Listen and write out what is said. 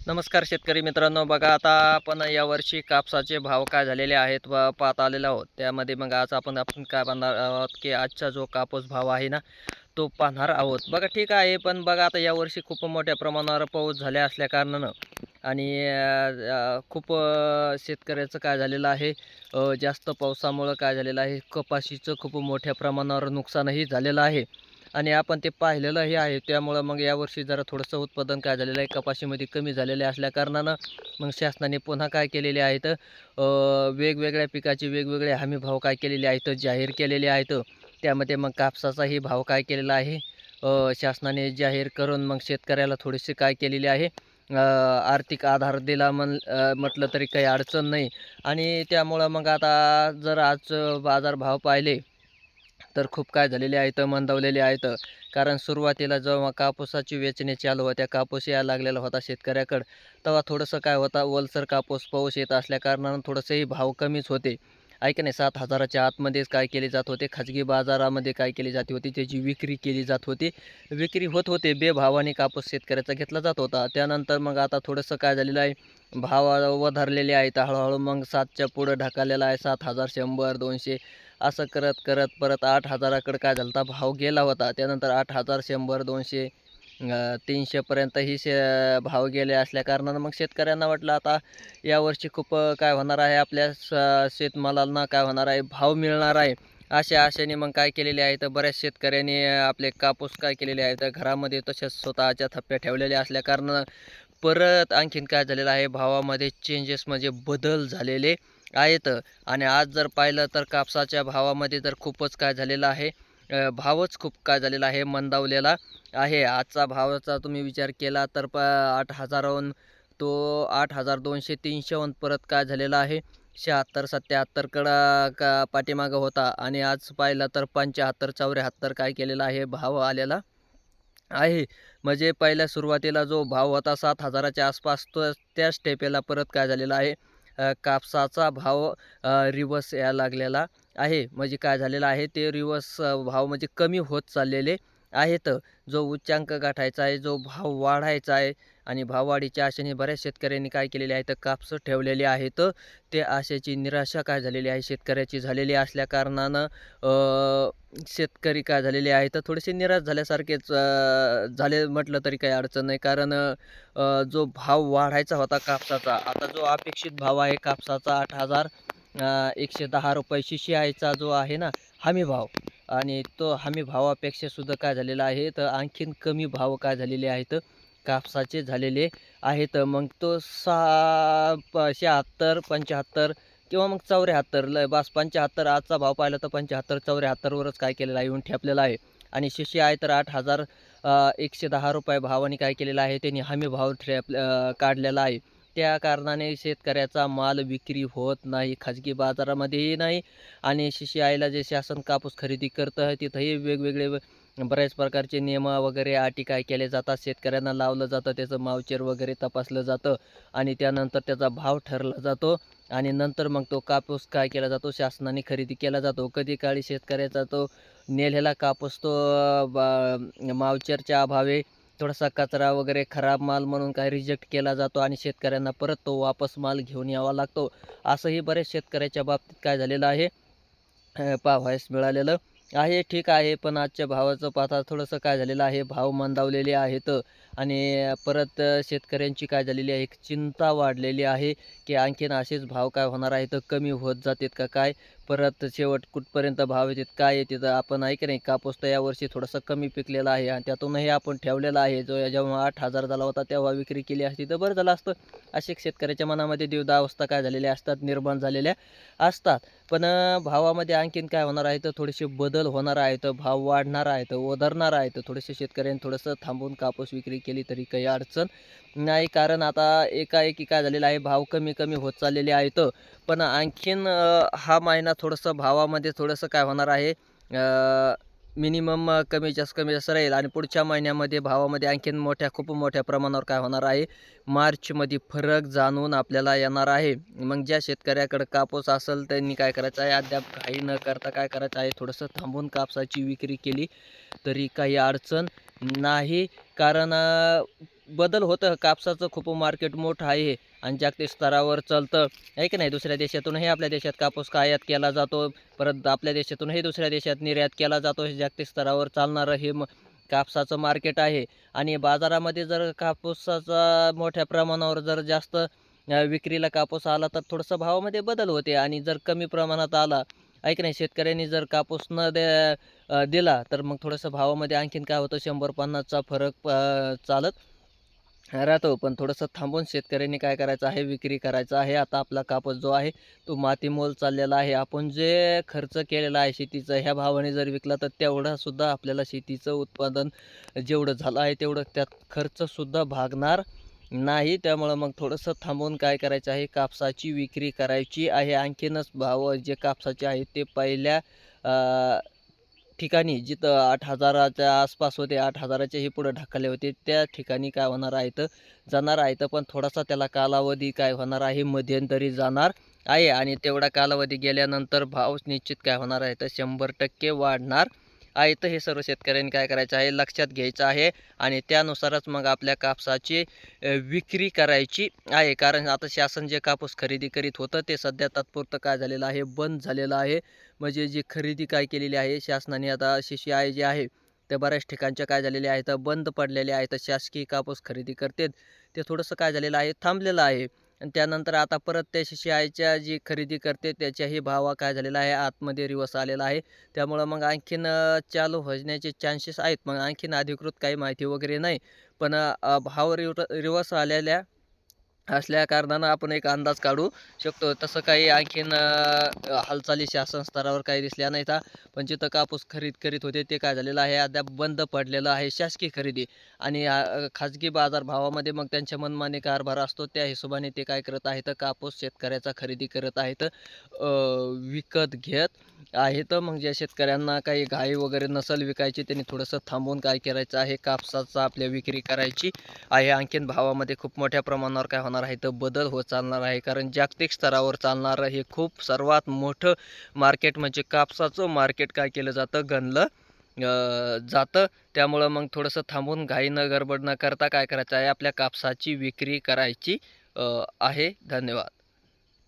नमस्कार शेतकरी मित्रांनो, बघा आता आपण यावर्षी कापसाचे भाव काय झालेले आहेत व पाहत आलेलो आहोत. त्यामध्ये मग आज आपण काय पाहणार आहोत की आजचा जो कापूस भाव आहे ना, तो पाहणार आहोत. बघा ठीक आहे, पण बघा आता यावर्षी खूप मोठ्या प्रमाणावर पाऊस झाल्या असल्या कारणानं आणि खूप शेतकऱ्याचं काय झालेलं आहे, जास्त पावसामुळं काय झालेलं आहे, कपाशीचं खूप मोठ्या प्रमाणावर नुकसानही झालेलं आहे. आणि आपण ते पाहिलेलंही आहे. त्यामुळं मग यावर्षी जरा थोडंसं उत्पादन काय झालेलं आहे कपाशीमध्ये कमी झालेले असल्या कारणानं मग शासनाने पुन्हा काय केलेले आहेत, वेगवेगळ्या पिकाचे वेगवेगळे हमी भाव काय केलेले आहेत, जाहीर केलेले आहेत. त्यामध्ये मग कापसाचाही भाव काय केलेला आहे, शासनाने जाहीर करून मग शेतकऱ्याला थोडीशी काय केलेली आहे, आर्थिक आधार दिला म्हटलं तरी काही अडचण नाही. आणि त्यामुळं मग आता जर आज बाजारभाव पाहिले तर खूप काय झालेले आहेत, मंदावलेले आहेत. कारण सुरुवातीला जेव्हा कापूसाची वेचणी चालू होत्या, कापूस यायला लागलेला होता शेतकऱ्याकडं, तेव्हा थोडंसं काय होता, ओलसर कापूस पाऊस येत असल्या कारणानं थोडंसंही भाव कमीच होते. आहे की नाही. 7,000च्या आतमध्येच काय केले जात होते, खाजगी बाजारामध्ये काय केली जात होती, त्याची विक्री केली जात होती. विक्री होत होते, बेभावाने कापूस शेतकऱ्याचा घेतला जात होता. त्यानंतर मग आता थोडंसं काय झालेलं आहे, भाव वधारलेले आहेत. हळूहळू मग 7च्या पुढं ढकललेला आहे. 7,100, 200 असं करत करत परत 8,000कडे काय झालं होता, भाव गेला होता. त्यानंतर 8,000, 100, 200, 300पर्यंतही भाव गेले असल्या कारणानं मग शेतकऱ्यांना वाटलं आता यावर्षी खूप काय होणार आहे, आपल्या शेतमालांना काय होणार आहे, भाव मिळणार आहे. अशा आशेने मग काय केलेले आहे, तर बऱ्याच शेतकऱ्यांनी आपले कापूस काय केलेले आहेत, घरामध्ये तसेच स्वतःच्या थप्प्या ठेवलेल्या असल्या कारणानं परत आणखीन काय झालेलं आहे, भावामध्ये चेंजेस म्हणजे बदल झालेले आहेत. आणि आज जर पाहिलं तर कापसाच्या भावामध्ये तर खूपच काय झालेलं आहे, भावच खूप काय झालेला आहे, मंदावलेला आहे. आजचा भावाचा तुम्ही विचार केला तर 8,000वरून तो 8,200, 300वरून परत काय झालेला आहे, 76, 77कडं का पाठीमागं होता. आणि आज पाहिलं तर 75, 74 काय केलेला आहे, भाव आलेला आहे. म्हणजे पहिल्या सुरुवातीला जो भाव होता 7,000च्या आसपास, तर त्याच टेपेला परत काय झालेला आहे, कापसाचा भाव रिवर्स यायला लागलेला आहे. म्हणजे काय झालेलं आहे, ते रिवर्स भाव म्हणजे कमी होत चाललेले आहेत. जो उच्चांक गाठायचा आहे, जो भाव वाढायचा आहे आणि भाववाढीच्या आशेने बऱ्याच शेतकऱ्यांनी काय केलेले आहे, तर कापसं ठेवलेले आहेत. ते आशेची निराशा काय झालेली आहे, शेतकऱ्याची झालेली असल्या कारणानं शेतकरी काय झालेले आहेत, तर थोडेसे निराश झाल्यासारखेच झाले म्हटलं तरी काही अडचण नाही. कारण जो भाव वाढायचा होता कापसाचा, आता जो अपेक्षित भाव आहे कापसाचा 8,110 रुपये शिशी जो आहे ना हमी भाव, आणि तो हमी भावापेक्षा सुद्धा काय झालेला आहे, तर आणखीन कमी भाव काय झालेले आहेत, कापसाचे झालेले आहेत. मग तो 76, 75 किंवा मग 74 बस 75, आजचा भाव पाहिला तर 75, 74वरच काय केलेलं आहे, येऊन ठेपलेला आहे. आणि शिशी आहे तर 8,110 रुपये भावाने काय केलेला आहे, त्यांनी हमी भाव काढलेला आहे. त्या कारणाने शेतकऱ्याचा माल विक्री होत नाही, खाजगी बाजारामध्येही नाही. आणि शिशी आयला जे शासन कापूस खरेदी करतं आहे, तिथंही वेगवेगळे बऱ्याच प्रकारचे नियम वगैरे अटी काय केले जातात. शेतकऱ्यांना लावलं जातं, त्याचं मावचर वगैरे तपासलं जातं आणि त्यानंतर त्याचा भाव ठरला जातो. आणि नंतर मग तो कापूस काय केला जातो, शासनाने खरेदी केला जातो. कधी काळी शेतकऱ्याचा तो नेलेला कापूस तो मावचरच्या अभावी थोडासा कचरा वगैरे खराब माल म्हणून काय रिजेक्ट केला जातो आणि शेतकऱ्यांना परत तो वापस माल घेऊन यावा लागतो. असंही बरेच शेतकऱ्याच्या बाबतीत काय झालेलं आहे, पाहावयास मिळालेलं आहे. ठीक आहे, पण आजच्या भावाचं पाहता थोडंसं काय झालेलं आहे, भाव मंदावलेले आहेत. आणि परत शेतकऱ्यांची काय झालेली आहे, एक चिंता वाढलेली आहे, की आणखीन असेच भाव काय होणार आहेत, कमी होत जातात का काय, परत शेवट कुठपर्यंत भाव येतात काय येतात. आपण आहे की नाही, कापूस तर यावर्षी थोडंसं कमी पिकलेला आहे आणि त्यातूनही आपण ठेवलेला आहे. जो जेव्हा 8,000 झाला होता तेव्हा विक्री केली असती तर बरं झालं असतं. असे शेतकऱ्याच्या मनामध्ये द्विधावस्था काय झालेल्या असतात, निर्माण झालेल्या असतात. पण भावामध्ये आणखीन काय होणार आहे, तर थोडेसे बदल होणार आहेत, भाव वाढणार आहेत, वधारणार आहेत. थोडेसे शेतकऱ्यांनी थोडंसं थांबून कापूस विक्री केली तरी काही अडचण नाही. कारण आता एकाएकी काय झालेलं आहे, भाव कमी कमी होत चाललेले आहेत. पण आणखीन हा महिना थोडंसं भावामध्ये थोडंसं काय होणार आहे, मिनिमम कमी जास्त राहील. आणि पुढच्या महिन्यामध्ये भावामध्ये आणखीन खूप मोठ्या प्रमाणावर काय होणार आहे, मार्चमध्ये फरक जाणून आपल्याला येणार आहे. मग ज्या शेतकऱ्याकडे कापूस असेल त्यांनी काय करायचं आहे, अद्याप घाई न करता काय करायचं आहे, थोडंसं थांबून कापसाची विक्री केली तरी काही अडचण नाही. कारण बदल होतं. कापसाचं खूप मार्केट मोठं आहे आणि जागतिक स्तरावर चालतं, आहे की नाही. दुसऱ्या देशातूनही आपल्या देशात कापूस आयात केला जातो. परत आपल्या देशातूनही दुसऱ्या देशात निर्यात केला जातो. हे जागतिक स्तरावर चालणारं हे कापसाचं मार्केट आहे. आणि बाजारामध्ये जर कापूसाचा मोठ्या प्रमाणावर जर जास्त विक्रीला कापूस आला तर थोडंसं भावामध्ये बदल होते आणि जर कमी प्रमाणात आला, आहे की नाही. शेतकऱ्यांनी जर कापूस न दिला तर मग थोडंसं भावामध्ये आणखीन काय होतं, 100-50चा फरक चालत राहतो. पण थोडंसं थांबून शेतकऱ्यांनी काय करायचं आहे, विक्री करायचं आहे. आता आपला कापूस जो आहे तो मातीमोल चाललेला आहे. आपण जे खर्च केलेला आहे शेतीचा, ह्या भावाने जर विकला तर तेवढासुद्धा आपल्याला शेतीचं उत्पादन जेवढं झालं आहे तेवढं त्यात खर्चसुद्धा भागणार नाही. त्यामुळं मग थोडंसं थांबून काय करायचं आहे, कापसाची विक्री करायची आहे. आणखीनच भाव जे कापसाचे आहेत ते पहिल्या ठिकाणी जिथं 8,000च्या आसपास होते, 8,000च्याही पुढे ढकलले होते, त्या ठिकाणी काय होणार आहे तर जाणार आहे. तर पण थोडासा त्याला कालावधी काय होणार आहे, मध्यंतरी जाणार आहे आणि तेवढा कालावधी गेल्यानंतर भाव निश्चित काय होणार आहे तर 100% वाढणार आहे. तर हे सर्व शेतकऱ्यांनी काय करायचं आहे, लक्षात घ्यायचं आहे आणि त्यानुसारच मग आपल्या कापसाची विक्री करायची आहे. कारण आता शासन जे कापूस खरेदी करीत होतं ते सध्या तात्पुरतं काय झालेलं आहे, बंद झालेलं आहे. म्हणजे जी खरेदी काय केलेली आहे शासनाने, आता CCI जे आहे ते बऱ्याच ठिकाणच्या काय झालेले आहेत, बंद पडलेले आहेत. शासकीय कापूस खरेदी करतात ते थोडंसं काय झालेलं आहे, थांबलेलं आहे. आणि त्यानंतर आता परत त्या CCIच्या जी खरेदी करते त्याच्याही भाव काय झालेला आहे, आतमध्ये रिवर्स आलेला आहे. त्यामुळं मग आणखीन चालू होण्याचे चान्सेस आहेत. मग आणखीन अधिकृत काही माहिती वगैरे नाही. पण भाव रिवर्स आलेल्या असल्या कारणानं आपण एक अंदाज काढू शकतो. तसं काही आणखीन हालचाली शासन स्तरावर काही दिसल्या नाहीत. पण जिथं कापूस खरीद करीत होते ते काय झालेलं आहे, अद्याप बंद पडलेलं आहे शासकीय खरेदी. आणि खाजगी बाजारभावामध्ये मग त्यांच्या मनमानी कारभार असतो. त्या हिशोबाने ते काय करत आहेत, कापूस शेतकऱ्याचा खरेदी करत आहेत, विकत घेत आहेत. मग ज्या शेतकऱ्यांना काही घाई वगैरे नसेल विकायची, त्यांनी थोडंसं थांबून काय करायचं आहे, कापसाचा आपल्या विक्री करायची आहे. आणखीन भावामध्ये खूप मोठ्या प्रमाणावर काय होणार आहे तर बदल होत चालणार आहे. कारण जागतिक स्तरावर चालणारं हे खूप सर्वात मोठं मार्केट म्हणजे कापसाचं मार्केट काय केलं जातं, गणलं जातं. त्यामुळं मग थोडंसं थांबून घाई न गडबड न करता काय करायचं आहे, आपल्या कापसाची विक्री करायची आहे. धन्यवाद.